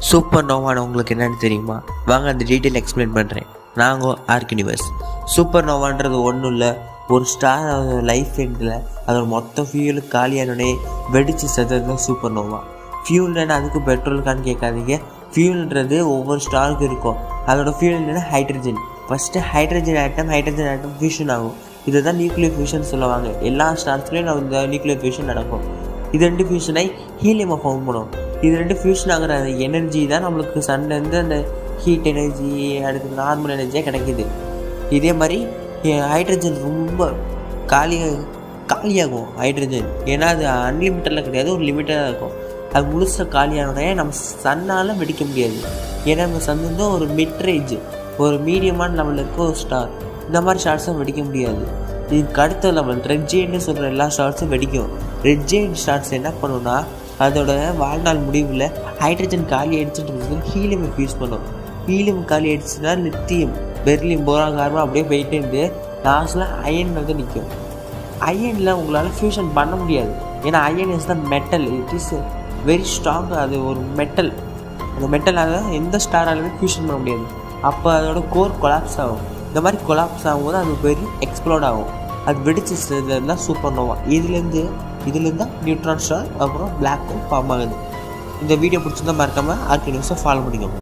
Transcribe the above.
Super நோவான உங்களுக்கு என்னென்னு தெரியுமா? வாங்க அந்த டீட்டெயில் எக்ஸ்பிளைன் பண்ணுறேன். நாங்கள் ஆர்க் யூனிவர்ஸ். சூப்பர் நோவான்றது ஒன்றும் இல்லை, ஒரு ஸ்டார் அதோட லைஃப் எண்டில் அதோட மொத்த ஃபியூலுக்கு காலியானோடனே வெடித்து செத்தது தான் சூப்பர் நோவா. ஃபியூல்னா அதுக்கு பெட்ரோலுக்கான்னு கேட்காதீங்க. ஃபியூல்ன்றது ஒவ்வொரு ஸ்டாருக்கும் இருக்கும். அதோட ஃபியூல் என்னென்னா hydrogen. First hydrogen atom fusion ஆகும். இதை தான் நியூக்ளியர் ஃபியூஷன் சொல்லுவாங்க. எல்லா ஸ்டார்ஸ்லேயும் நம்ம இந்த நியூக்ளியர் ஃபியூஷன் நடக்கும். இது ரெண்டு ஃபியூஷன் ஆகி ஹீலியமை ஃபார்ம் பண்ணும். இது ரெண்டு ஃபியூஷன் ஆகிற எனர்ஜி தான் நம்மளுக்கு சன்லேருந்து அந்த ஹீட் எனர்ஜி, அடுத்து நார்மல் எனர்ஜியாக கிடைக்கிது. இதே மாதிரி ஹைட்ரஜன் ரொம்ப காலியாகும் ஹைட்ரஜன். ஏன்னா அது அன்லிமிட்டடில் கிடையாது, ஒரு லிமிட்டடாக இருக்கும். அது முழுசாக காலியானோடனே நம்ம சன்னால் வெடிக்க முடியாது. ஏன்னா நம்ம சன் வந்து ஒரு மிட்ரேஞ்ச், ஒரு மீடியமான லெவலுக்கு ஒரு ஸ்டார். இந்த மாதிரி ஸ்டார்ஸும் வெடிக்க முடியாது. இதுக்கு அடுத்த லெவல் ரெட் ஜெயின்னு சொல்கிற எல்லா ஸ்டார்ஸும் வெடிக்கும். ரெட் ஜெயின் ஸ்டார்ஸ் என்ன பண்ணுன்னா, அதோட வாழ்நாள் முடிவில் ஹைட்ரஜன் காலி ஆகிடுச்சுன்றது ஹீலியம் ஃபியூஸ் பண்ணும். ஹீலியம் காலி ஆகிடுச்சுன்னா லித்தியம், பெர்லியம், போரான், கார்பன் அப்படியே போயிட்டே இருந்து லாஸ்ட்டில் அயன் வந்து நிற்கும். அயனில் உங்களால் ஃபியூஷன் பண்ண முடியாது. ஏன்னா iron is the metal, it is very strong. அது ஒரு மெட்டல். அந்த மெட்டலாக எந்த ஸ்டாராலுமே ஃபியூஷன் பண்ண முடியாது. அப்போ அதோட கோர் கொலாப்ஸ் ஆகும். இந்த மாதிரி கொலாப்ஸ் ஆகும்போது அது பெரிய எக்ஸ்ப்ளோட் ஆகும். அது வெடிச்சு தான் சூப்பர் நோவா. இதுலேருந்து தான் நியூட்ரான் ஸ்டார் அப்புறம் பிளாக் ஹோல் ஃபார்ம் ஆகுது. இந்த வீடியோ பிடிச்சிருந்தா மறக்காமல் ஆர்க் நியூஸை ஃபாலோ பண்ணிக்கோங்க.